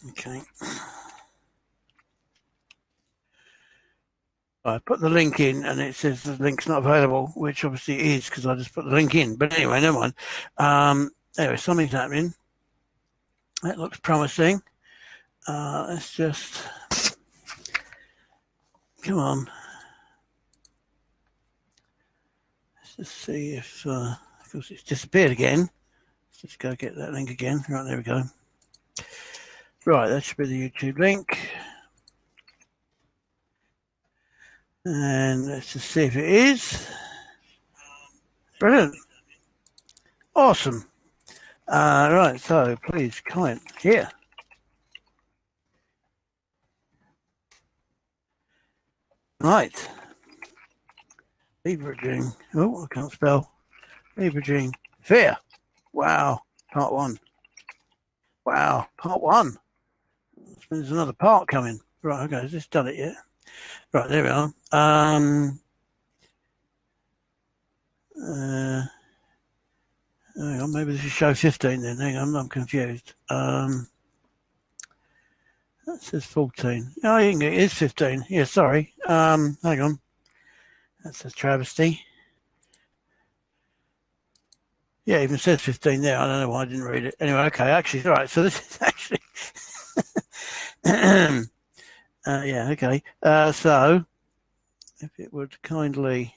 Okay. I put the link in and it says the link's not available, which obviously it is because I just put the link in. But anyway, never mind. Anyway, something's happening. That looks promising. Let's just come on. Let's just see if of course it's disappeared again. Let's just go get that link again. Right, there we go. Right, that should be the YouTube link. And let's just see if it is. Brilliant. Awesome. Right, so please comment here. Right. Leveraging. Oh, I can't spell. Leveraging fear. Wow. Part 1. Wow. Part 1. There's another part coming. Right, okay. Has this done it yet? Right, there we are. Hang on, maybe this is show 15 then. Hang on, I'm confused. That says 14. Oh, it is 15. Yeah, sorry. Hang on. That's a travesty. Yeah, it even says 15 there. I don't know why I didn't read it. Anyway, okay, actually, right. So this is actually. Yeah, okay. So, if it would kindly.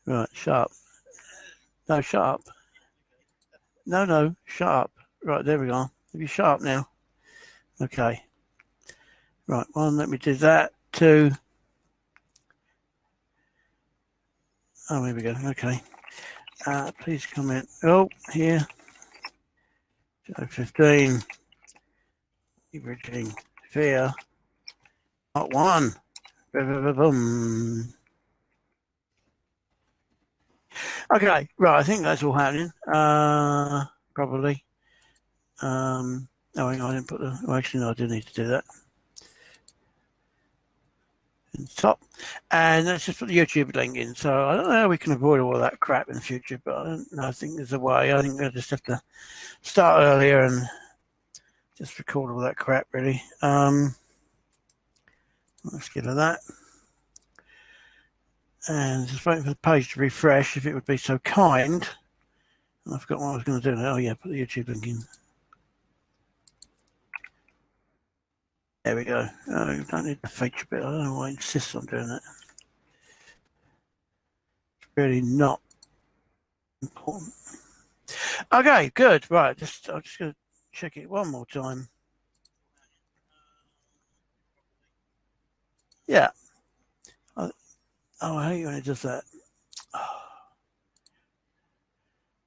Right, sharp. No, sharp. No, sharp. Right, there we go. If you sharp now. Okay. Right, one, let me do that. 2. Oh, here we go. Okay. Please comment. Oh, here. Show 15. Leveraging fear. Part 1. Boom. Okay, right, I think that's all happening. Probably. Oh, hang on, I didn't put the. Oh, actually, no, I do need to do that. In the top. And let's just put the YouTube link in. So I don't know how we can avoid all that crap in the future, but I don't know. I think there's a way. I think we'll just have to start earlier and just record all that crap, really. Let's get to that. And just waiting for the page to refresh, if it would be so kind. I forgot what I was going to do now. Oh, yeah, put the YouTube link in. There we go. Oh, you don't need the feature bit. I don't know why I insist on doing that. It's really not important. Okay, good. Right, I'm just going to check it one more time. Yeah. Oh, I hate when it does that.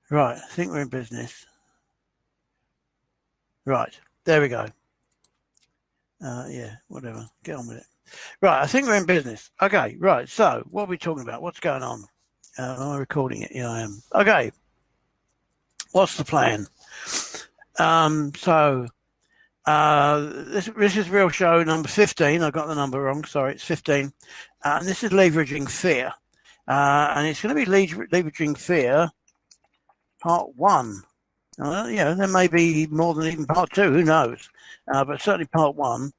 Right, I think we're in business. Right, there we go. Yeah, whatever. Get on with it. Right, I think we're in business. Okay, right. So, what are we talking about? What's going on? Am I recording it? Yeah, I am. Okay. What's the plan? This is real show number 15. I got the number wrong. Sorry, it's 15. And this is leveraging fear. And it's going to be leveraging fear part 1. There may be more than even part 2. Who knows? But certainly part 1.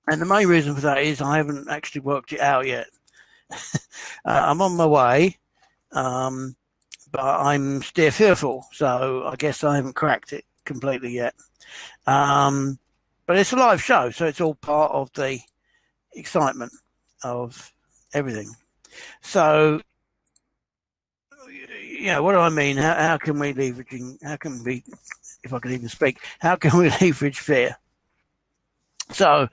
And the main reason for that is I haven't actually worked it out yet. I'm on my way, but I'm still fearful. So I guess I haven't cracked it completely yet. But it's a live show, so it's all part of the excitement of everything. So, what do I mean? How can we leveraging? How can we, if I can even speak, how can we leverage fear? So,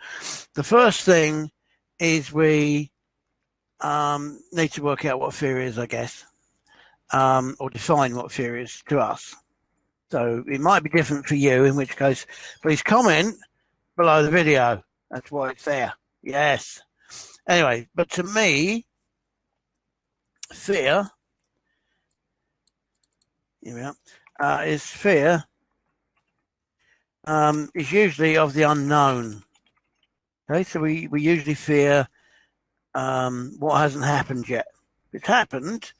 the first thing is we need to work out what fear is, I guess, or define what fear is to us. So it might be different for you, in which case, please comment below the video. That's why it's there. Yes. Anyway, but to me, fear, is fear is usually of the unknown. Okay, so we usually fear what hasn't happened yet. If it's happened,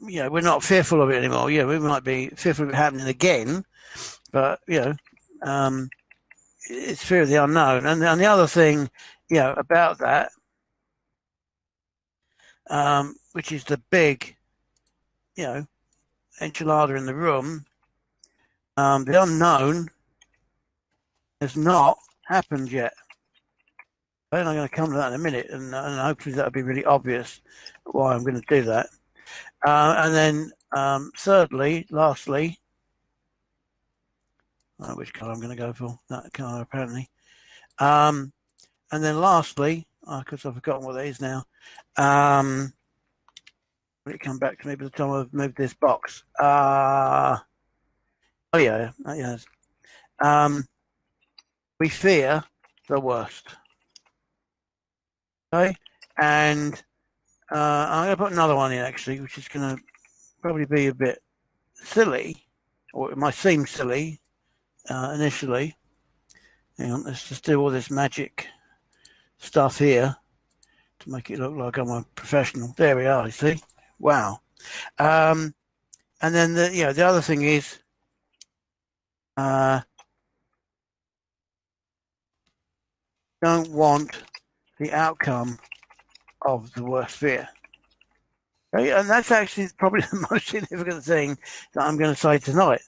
we're not fearful of it anymore. We might be fearful of it happening again, but it's fear of the unknown. And the other thing, about that, which is the big, enchilada in the room, the unknown has not happened yet. And I'm going to come to that in a minute, and hopefully that'll be really obvious why I'm going to do that. And then lastly, which colour I'm going to go for? That colour apparently. And then lastly, because I've forgotten what that is now. Will it come back to me by the time I've moved this box? Oh yeah, yes. We fear the worst. Okay, and I'm going to put another one in actually, which is going to probably be a bit silly, or it might seem silly initially. Hang on, let's just do all this magic stuff here to make it look like I'm a professional. There we are, you see? Wow. And then the other thing is don't want the outcome of the worst fear. Okay? And that's actually probably the most significant thing that I'm going to say tonight.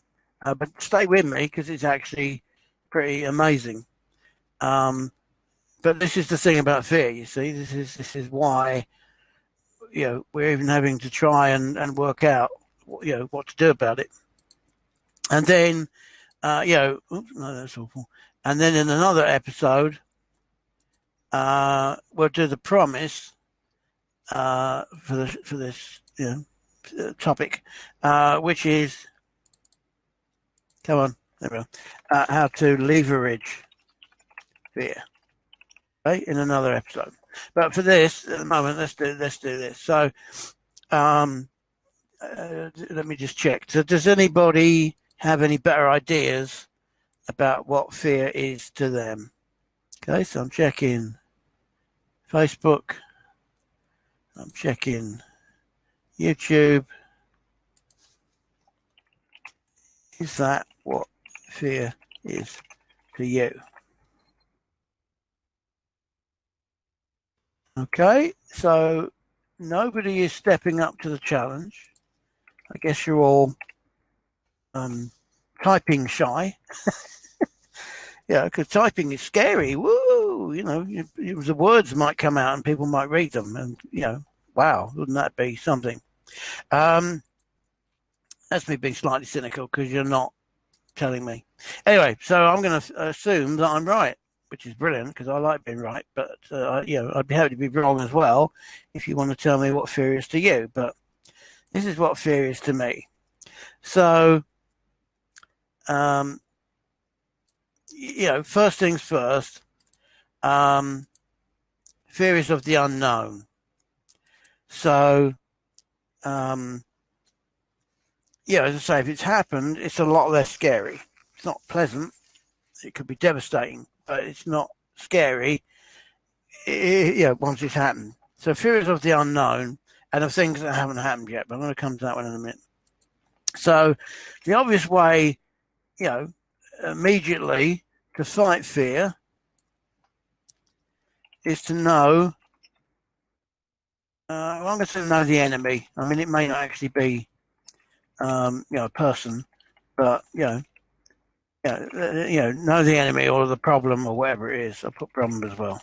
But stay with me because it's actually pretty amazing. But this is the thing about fear, you see. This is why we're even having to try and work out what to do about it. And then oops, no, that's awful. And then in another episode, we'll do the promise for this topic, which is, come on, there we go, how to leverage fear. Okay, in another episode. But for this, at the moment, let's do this. So, let me just check. So, does anybody have any better ideas about what fear is to them? Okay, so I'm checking Facebook. I'm checking YouTube. Is that what fear is to you? Okay, so nobody is stepping up to the challenge. I guess you're all typing shy. Yeah, because typing is scary. Woo! The words might come out and people might read them, and wow, wouldn't that be something? That's me being slightly cynical because you're not telling me. Anyway, so I'm going to assume that I'm right, which is brilliant because I like being right. But I'd be happy to be wrong as well if you want to tell me what fear is to you. But this is what fear is to me. So, first things first. Fear is of the unknown. So, as I say, if it's happened, it's a lot less scary. It's not pleasant. It could be devastating, but it's not scary. Once it's happened. So fear is of the unknown and of things that haven't happened yet. But I'm going to come to that one in a minute. So, the obvious way, immediately to fight fear is to know. I'm going to know the enemy. I mean, it may not actually be, a person, but know the enemy or the problem or whatever it is. I'll put problem as well.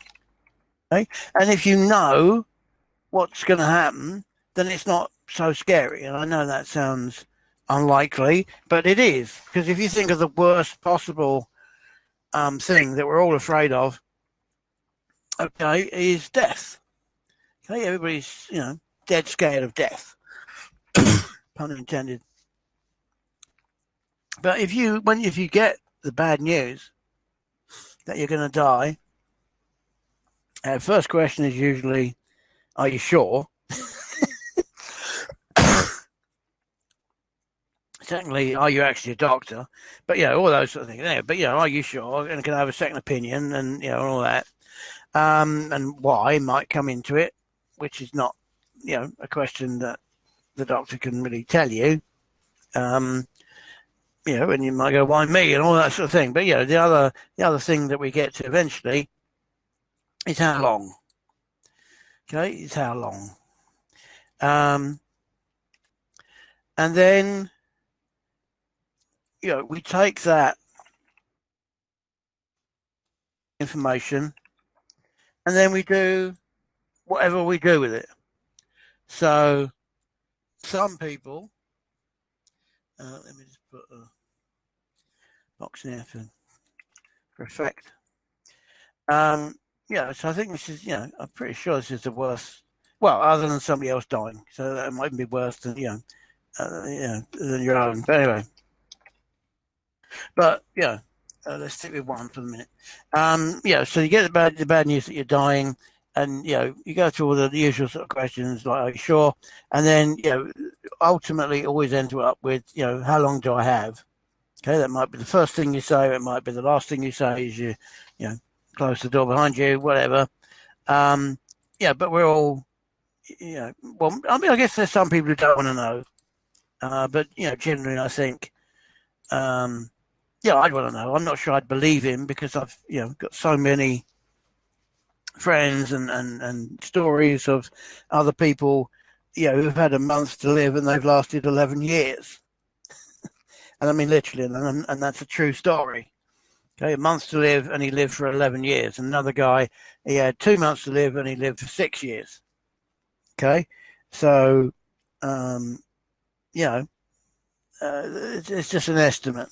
Okay, and if you know what's going to happen, then it's not so scary. And I know that sounds unlikely, but it is, because if you think of the worst possible thing that we're all afraid of, okay, is death. Okay, everybody's dead scared of death, pun intended. But if you get the bad news that you're going to die, first question is usually, "Are you sure?" Secondly, are you actually a doctor? But all those sort of things. But are you sure? And can I have a second opinion? And all that. And why might come into it, which is not a question that the doctor can really tell you. And you might go, why me, and all that sort of thing. But the other thing that we get to eventually is how long. Okay, is how long. And then we take that information and then we do whatever we do with it. So some people, let me just put a box in here for effect. So I think this is, I'm pretty sure this is the worst. Well, other than somebody else dying, so that might be worse than than your own. But anyway, let's stick with one for the minute. So you get the bad news that you're dying, and you go through all the usual sort of questions like, "Are you sure?" And then ultimately always end up with how long do I have? Okay, that might be the first thing you say. It might be the last thing you say. Is you close the door behind you, whatever. But we're all well, I mean, I guess there's some people who don't want to know, but generally, I think, I'd want to know. I'm not sure I'd believe him because I've got so many friends and stories of other people, who've had a month to live and they've lasted 11 years, and I mean literally, and that's a true story. Okay, a month to live and he lived for 11 years. Another guy, he had 2 months to live and he lived for 6 years. Okay, so it's just an estimate.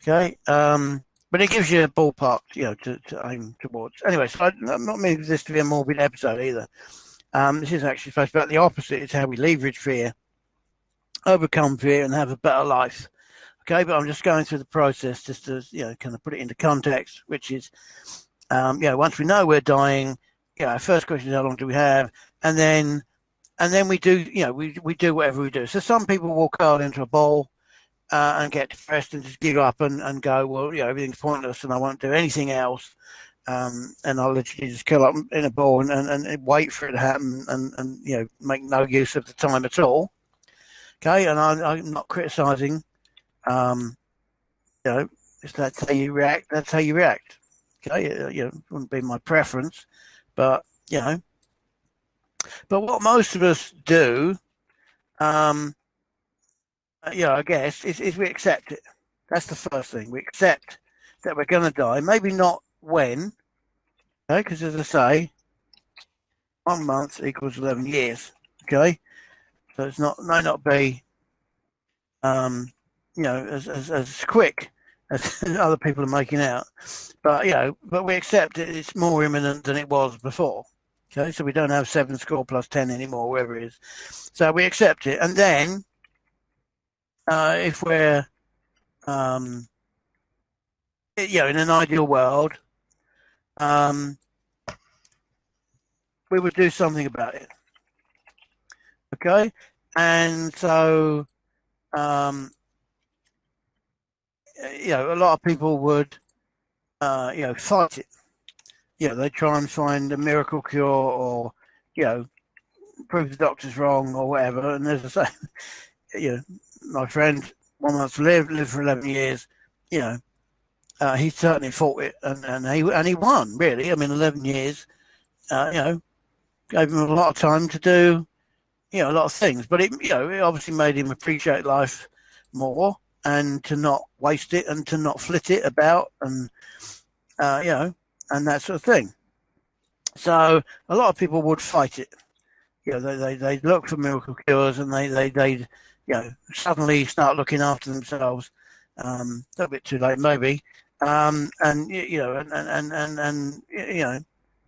Okay, but it gives you a ballpark, to aim towards. Anyway, so I'm not meaning this to be a morbid episode either. This is actually supposed to be about the opposite. It's how we leverage fear, overcome fear, and have a better life. Okay, but I'm just going through the process just to kind of put it into context, which is once we know we're dying, our first question is how long do we have, and then we do we do whatever we do. So some people will curl into a ball and get depressed and just give up and go, well, everything's pointless and I won't do anything else, and I'll literally just curl up in a ball and wait for it to happen and make no use of the time at all. Okay, and I'm not criticising. If that's how you react, that's how you react. Okay, it wouldn't be my preference, but but what most of us do, I guess, is we accept it. That's the first thing. We accept that we're going to die. Maybe not when, okay, because as I say, 1 month equals 11 years. Okay, so it's might not be, as quick as other people are making out, but we accept it's more imminent than it was before. Okay, so we don't have 7 score plus 10 anymore, wherever it is. So we accept it, and then if we're, in an ideal world, we would do something about it. Okay, and so a lot of people would fight it. They try and find a miracle cure or prove the doctor's wrong or whatever. And as I say, my friend, 1 month lived for 11 years. He certainly fought it, and he won. Really, I mean, 11 years. Gave him a lot of time to do a lot of things, but it obviously made him appreciate life more and to not waste it and to not flit it about and and that sort of thing. So a lot of people would fight it. They look for miracle cures and they suddenly start looking after themselves. A little bit too late maybe, and trying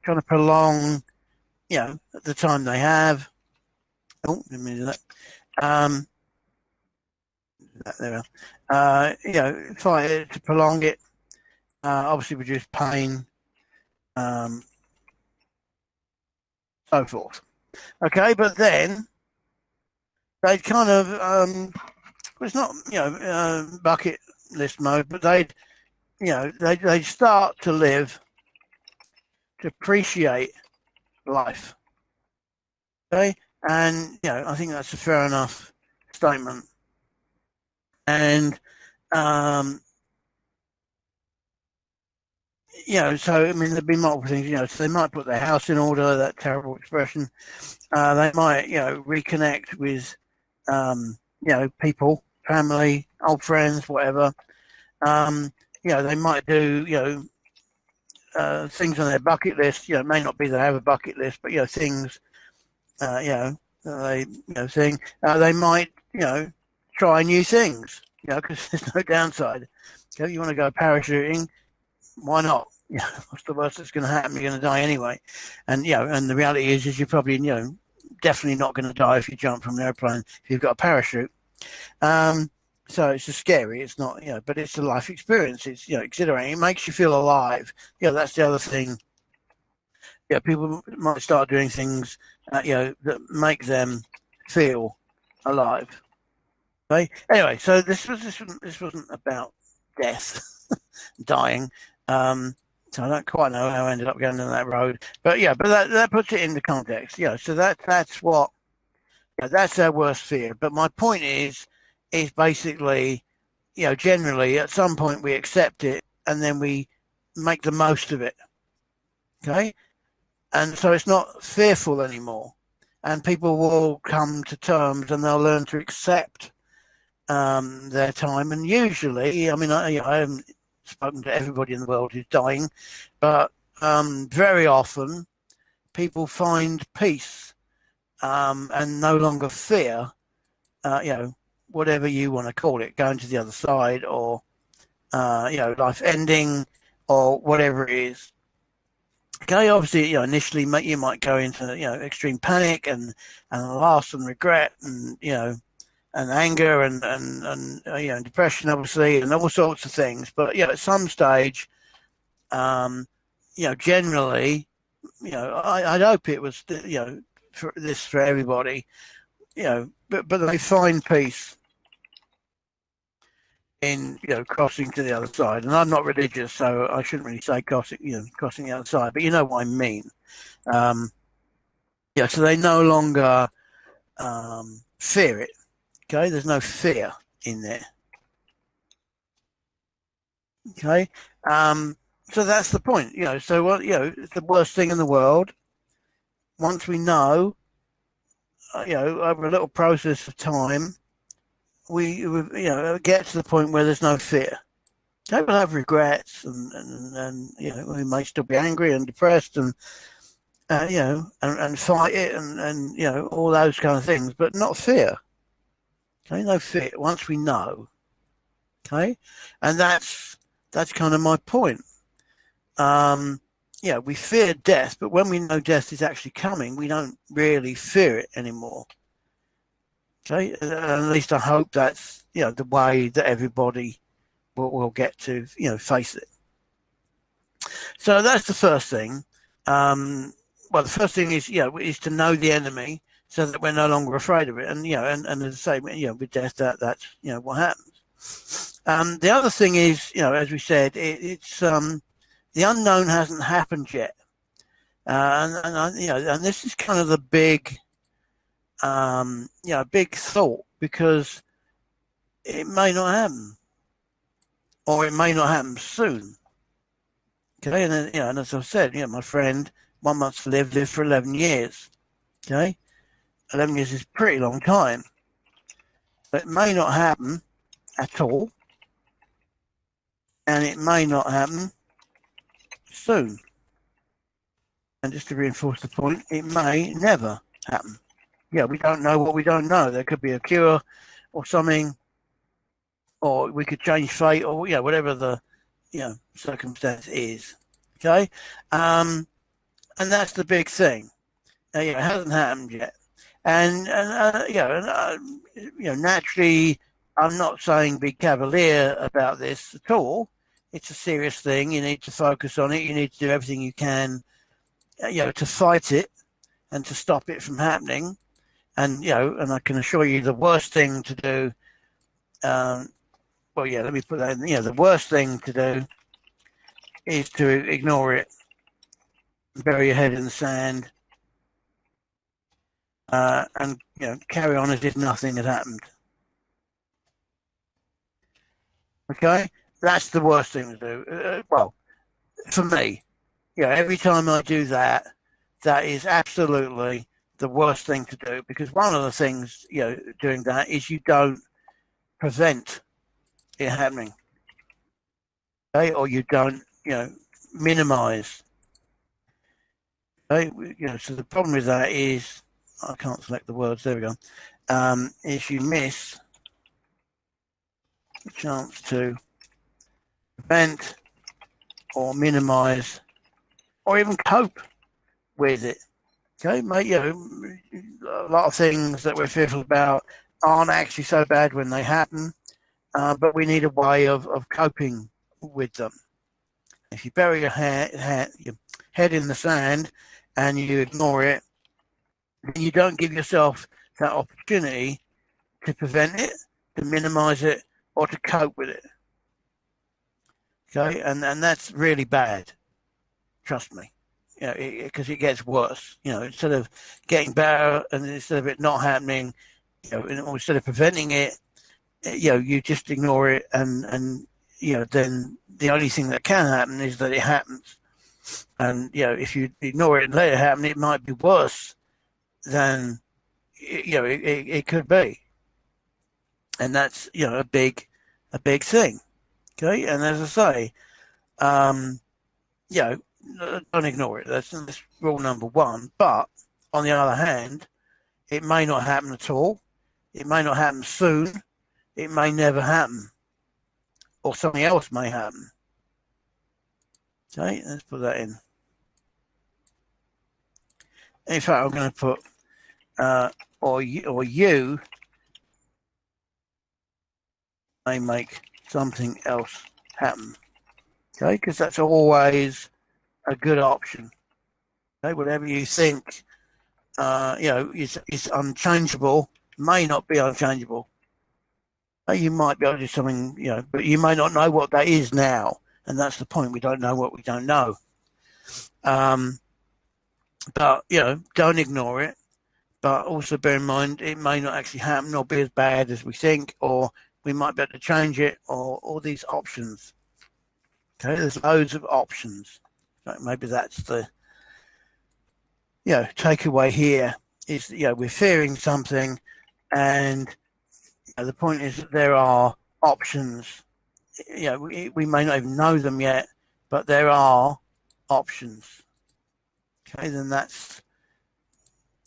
to prolong the time they have. Oh, let me do that. There we are. Fight to prolong it. Obviously reduce pain, so forth. Okay, but then they'd kind of it's not bucket list mode, but they'd start to live, to appreciate life. Okay, And I think that's a fair enough statement. And um, so I mean, there'd be multiple things. So they might put their house in order. That terrible expression. They might, reconnect with, people, family, old friends, whatever. They might do, things on their bucket list. It may not be they have a bucket list, but things, they, thing. They might, try new things. Because there's no downside. You want to go parachuting? Why not? What's the worst that's going to happen? You're going to die anyway. And and the reality is you're probably definitely not going to die if you jump from an airplane if you've got a parachute. So it's just scary. It's not, but it's a life experience. It's exhilarating. It makes you feel alive. That's the other thing. People might start doing things that make them feel alive. Okay. Anyway, so this wasn't about death, dying. So I don't quite know how I ended up going down that road, but that puts it into context. So that's what that's our worst fear. But my point is basically, generally at some point we accept it and then we make the most of it. Okay, and so it's not fearful anymore, and people will come to terms and they'll learn to accept their time. And usually, I mean, I haven't spoken to everybody in the world who's dying, but very often people find peace and no longer fear, whatever you want to call it, going to the other side or, life ending or whatever it is. Okay, obviously, initially you might go into, extreme panic and loss and regret and, and anger and depression, obviously, and all sorts of things. But at some stage, generally, I'd hope it was, for everybody, but they find peace in crossing to the other side. And I'm not religious, so I shouldn't really say crossing the other side, but you know what I mean. So they no longer fear it. Okay, there's no fear in there. Okay, so that's the point. So what it's the worst thing in the world. Once we know, over a little process of time, we get to the point where there's no fear. Okay, we'll have regrets, and we may still be angry and depressed, and and fight it, and all those kind of things, but not fear. Okay, no fear. Once we know, okay, and that's kind of my point. We fear death, but when we know death is actually coming, we don't really fear it anymore. Okay, at least I hope that's the way that everybody will get to face it. So that's the first thing. Well, the first thing is is to know the enemy so that we're no longer afraid of it. And and as I say, with death, that's what happens. The other thing is, as we said, it's the unknown hasn't happened yet, and this is kind of the big, big thought, because it may not happen, or it may not happen soon. Okay, and then, and as I said, my friend, 1 month to live, lived for 11 years. Okay, 11 years is a pretty long time, but it may not happen at all, and it may not happen soon. And just to reinforce the point, it may never happen. We don't know what we don't know. There could be a cure or something, or we could change fate, or whatever the circumstance is. Okay, and that's the big thing. It hasn't happened yet, and naturally, I'm not saying be cavalier about this at all. It's a serious thing. You need to focus on it. You need to do everything you can, to fight it and to stop it from happening. And and I can assure you, the worst thing to do. Let me put that in. The worst thing to do is to ignore it, bury your head in the sand, and carry on as if nothing had happened. Okay, that's the worst thing to do. Well, for me, every time I do that, that is absolutely the worst thing to do, because one of the things doing that is you don't prevent it happening, okay, or you don't minimize. Okay? So the problem with that is I can't select the words. There we go. If you miss the chance to prevent or minimize or even cope with it. Okay, mate, a lot of things that we're fearful about aren't actually so bad when they happen, but we need a way of coping with them. If you bury your head in the sand and you ignore it, then you don't give yourself that opportunity to prevent it, to minimize it, or to cope with it. Okay, and that's really bad. Trust me. Because it gets worse. Instead of getting better and instead of it not happening, or instead of preventing it, you just ignore it, and then the only thing that can happen is that it happens. And if you ignore it and let it happen, it might be worse than it could be, and that's a big thing. Okay, and as I say, don't ignore it. That's rule number one. But on the other hand, it may not happen at all. It may not happen soon. It may never happen, or something else may happen. Okay, let's put that in. In fact, I'm going to put or you may make something else happen. Okay, because that's always a good option. Okay, whatever you think, is unchangeable may not be unchangeable. You might be able to do something, but you may not know what that is now, and that's the point. We don't know what we don't know. But don't ignore it. But also bear in mind it may not actually happen or be as bad as we think, or we might be able to change it, or all these options. Okay, there's loads of options. Maybe that's the takeaway here is we're fearing something, and the point is that there are options. We may not even know them yet, but there are options. Okay, then that's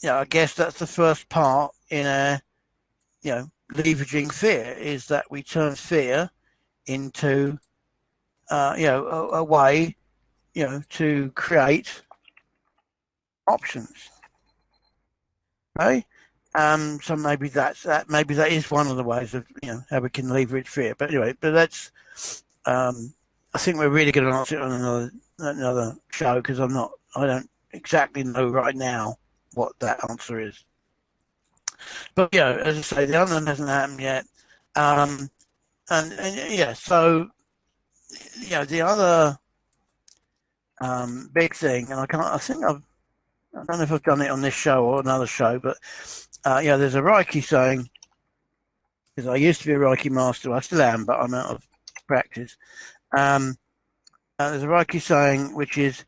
I guess that's the first part in a leveraging fear, is that we turn fear into a way to create options. Okay, so maybe that. Maybe that is one of the ways of how we can leverage fear. But anyway, that's. I think we're really going to answer it on another show, because I don't exactly know right now what that answer is. But as I say, the unknown hasn't happened yet, and so the other big thing, and I don't know if I've done it on this show or another show, but there's a Reiki saying, because I used to be a Reiki master, I still am, but I'm out of practice. There's a Reiki saying, which is,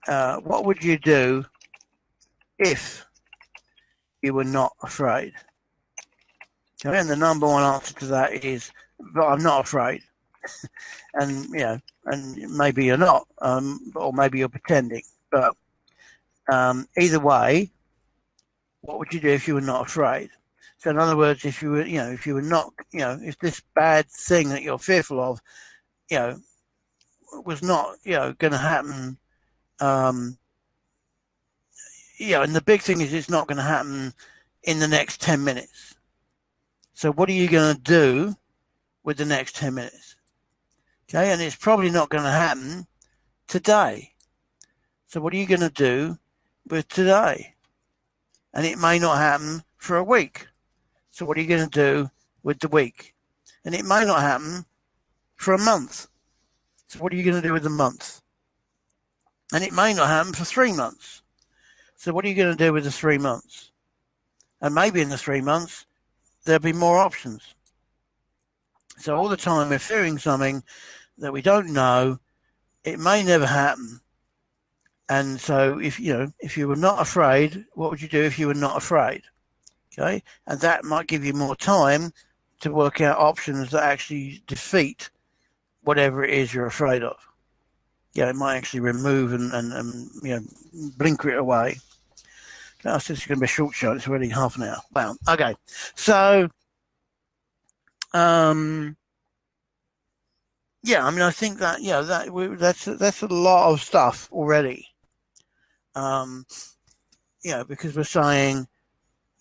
what would you do if you were not afraid? Okay, and the number one answer to that is, but I'm not afraid. And and maybe you're not, or maybe you're pretending. But either way, what would you do if you were not afraid? So in other words, if you were not, if this bad thing that you're fearful of, was not, going to happen, and the big thing is it's not going to happen in the next 10 minutes. So what are you going to do with the next 10 minutes? Okay, and it's probably not going to happen today. So what are you going to do with today? And it may not happen for a week. So what are you going to do with the week? And it may not happen for a month. So what are you going to do with the month? And it may not happen for 3 months. So what are you going to do with the 3 months? And maybe in the 3 months, there'll be more options. So all the time we're fearing something that we don't know, it may never happen. And so if you were not afraid, what would you do if you were not afraid? Okay, and that might give you more time to work out options that actually defeat whatever it is you're afraid of. It might actually remove and blinker it away. That's just going to be a short show. It's already half an hour. Wow. Okay. So, yeah, I mean, I think that that's a lot of stuff already. Because we're saying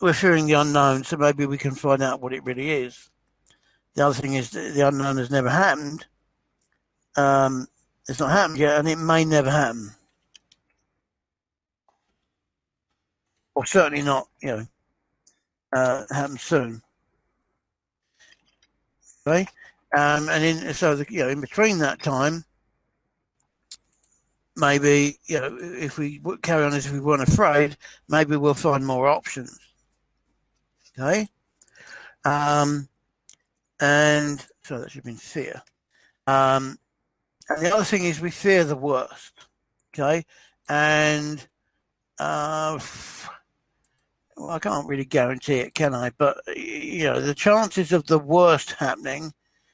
we're fearing the unknown, so maybe we can find out what it really is. The other thing is that the unknown has never happened. It's not happened yet, and it may never happen, or certainly not, happen soon. Okay, and in between that time, maybe if we carry on as if we weren't afraid, maybe we'll find more options. Okay, and so that should have been fear. And the other thing is we fear the worst. Okay, and well, I can't really guarantee it, can I? But the chances of the worst happening,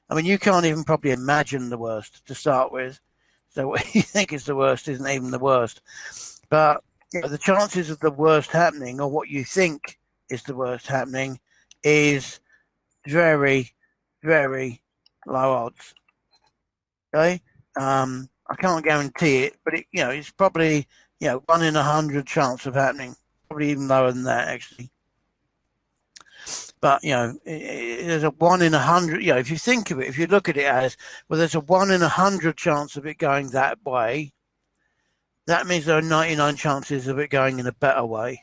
I mean, you can't even probably imagine the worst to start with. So what you think is the worst isn't even the worst. But the chances of the worst happening, or what you think is the worst happening, is very, very low odds. Okay, I can't guarantee it, but it's probably 1 in 100 chance of happening. Probably even lower than that, actually. But there's a 1 in 100. If you think of it, if you look at it as well, there's a 1 in 100 chance of it going that way. That means there are 99 chances of it going in a better way.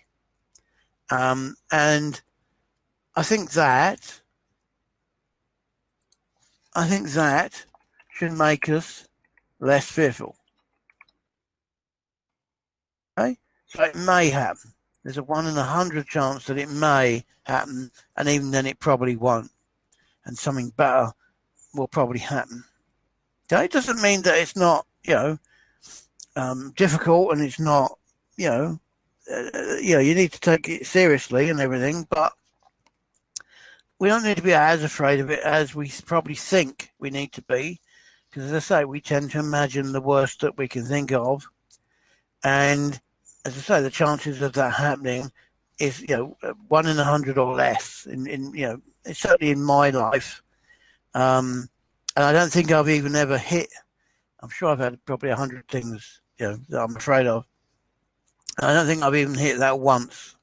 And I think that should make us less fearful. Okay, so it may happen. There's a 1 in 100 chance that it may happen, and even then it probably won't. And something better will probably happen. Okay, it doesn't mean that it's not, difficult, and it's not, you need to take it seriously and everything, but we don't need to be as afraid of it as we probably think we need to be, because as I say, we tend to imagine the worst that we can think of, and as I say, the chances of that happening is 1 in 100 or less. Certainly in my life, and I don't think I've even ever hit. I'm sure I've had probably 100 things that I'm afraid of. I don't think I've even hit that once.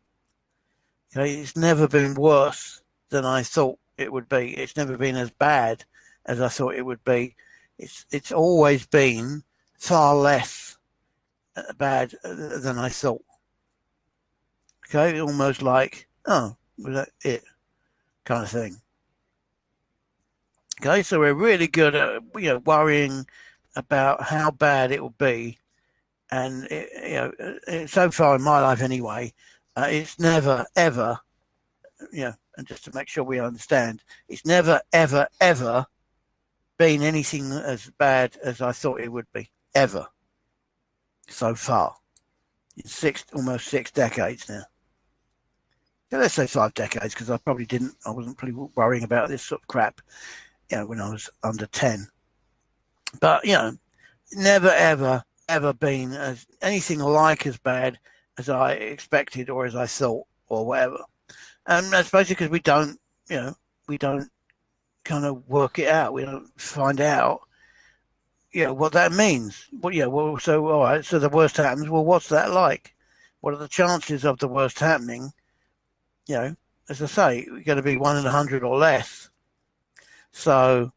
Okay, it's never been worse than I thought it would be. It's never been as bad as I thought it would be. It's always been far less bad than I thought. Okay, almost like, oh, was that it, kind of thing. Okay, so we're really good at worrying about how bad it will be, and so far in my life anyway, it's never ever, and just to make sure we understand, it's never ever ever been anything as bad as I thought it would be, ever. So far, it's almost 6 decades now. Let's say 5 decades, because I wasn't pretty worrying about this sort of crap, when I was under 10. But never ever ever been as anything like as bad as I expected or as I thought or whatever. And that's basically because we don't kind of work it out. We don't find out what that means. So all right, so the worst happens. Well, what's that like? What are the chances of the worst happening? As I say, we're going to be 1 in 100 or less. So,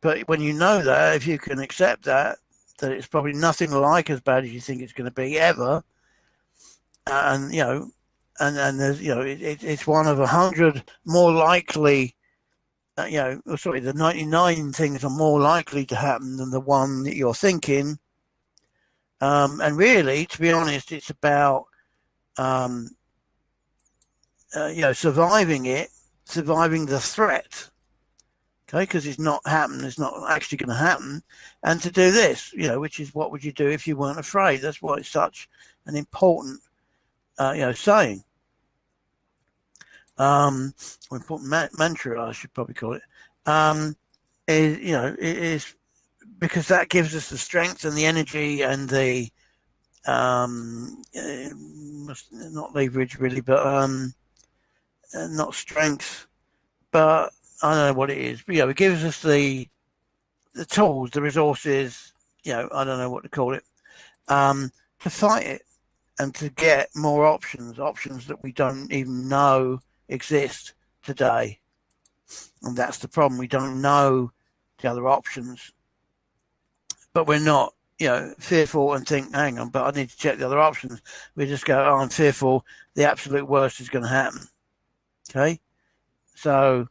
but when you know that, if you can accept that it's probably nothing like as bad as you think it's going to be ever, and there's it's 1 of 100 more likely. The 99 things are more likely to happen than the one that you're thinking. And really, to be honest, it's about surviving the threat. Okay, because it's not happened, it's not actually going to happen, and to do this, which is what would you do if you weren't afraid? That's why it's such an important, saying. Or important mantra, I should probably call it. It is because that gives us the strength and the energy and the not leverage really, but not strength, but I don't know what it is. But it gives us the tools, the resources. I don't know what to call it, to fight it and to get more options that we don't even know exist today. And that's the problem. We don't know the other options, but we're not, fearful and think, hang on, but I need to check the other options. We just go, oh, I'm fearful. The absolute worst is going to happen. Okay. So,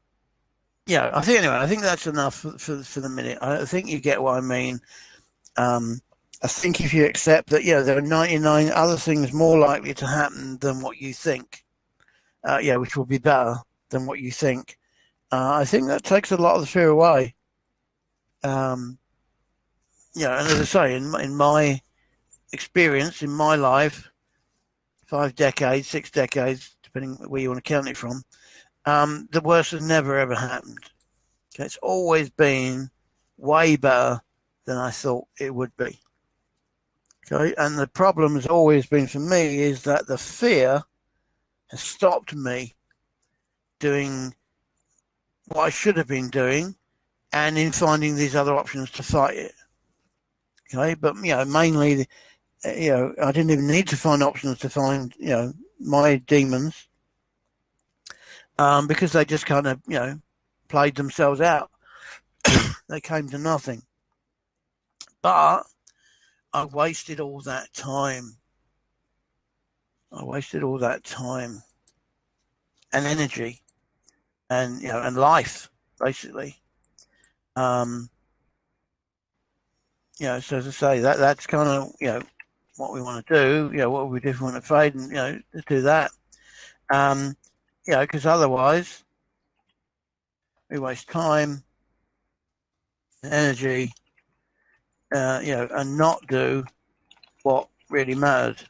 I think that's enough for the minute. I think you get what I mean. I think if you accept that, there are 99 other things more likely to happen than what you think, which will be better than what you think. I think that takes a lot of the fear away. And as I say, in my experience, in my life, 5 decades, 6 decades, depending where you want to count it from, the worst has never ever happened. Okay, it's always been way better than I thought it would be. Okay, and the problem has always been for me is that the fear has stopped me doing what I should have been doing and in finding these other options to fight it. Okay, but mainly, I didn't even need to find options to find, my demons, because they just kind of, played themselves out. They came to nothing. But I wasted all that time. And energy and, and life, basically. So as I say, that's kind of, what we want to do, what we do if we want to fade and, to do that. Because otherwise we waste time, energy, and not do what really matters.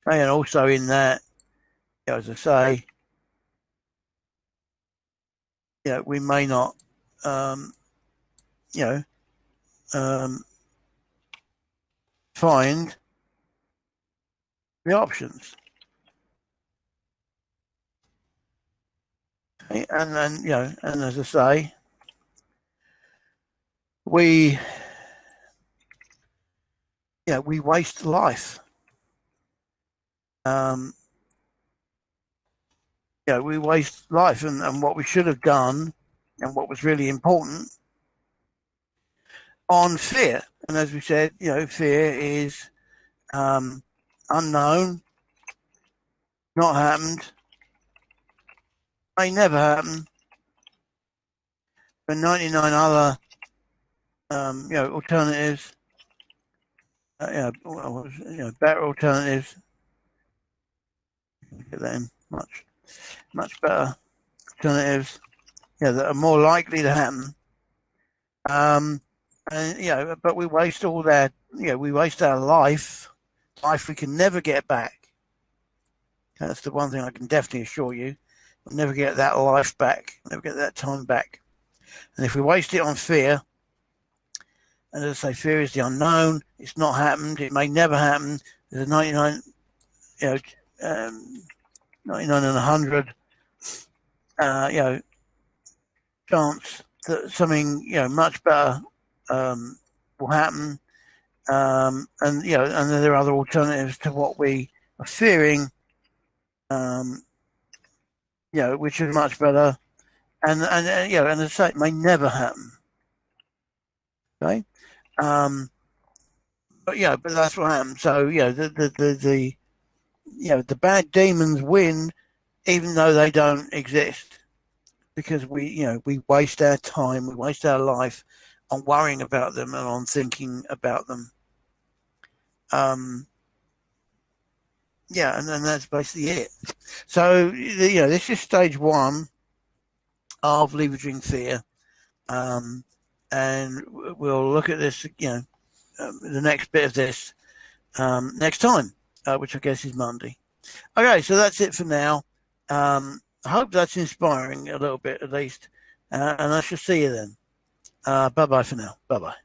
And also in that, as I say, we may not, find the options. Okay? And then, and as I say, we waste life. We waste life, and what we should have done, and what was really important, on fear. And as we said, fear is unknown, not happened, may never happen. But 99 other, alternatives, better alternatives. Get that in much better alternatives, that are more likely to happen. And but we waste all that. We waste our life we can never get back. That's the one thing I can definitely assure you. We'll never get that life back. Never get that time back. And if we waste it on fear, and as I say, fear is the unknown. It's not happened. It may never happen. There's a 99, 99 and 100, chance that something, much better will happen. And there are other alternatives to what we are fearing, which is much better. And as I say, it may never happen. Okay. But that's what happens. So the bad demons win, even though they don't exist, because we waste our time, we waste our life on worrying about them and on thinking about them. yeah, and then that's basically it. So this is stage one of leveraging fear, and we'll look at this, the next bit of this next time, which I guess is Monday. Okay, so that's it for now. I hope that's inspiring a little bit at least, and I shall see you then. Bye bye for now. Bye bye.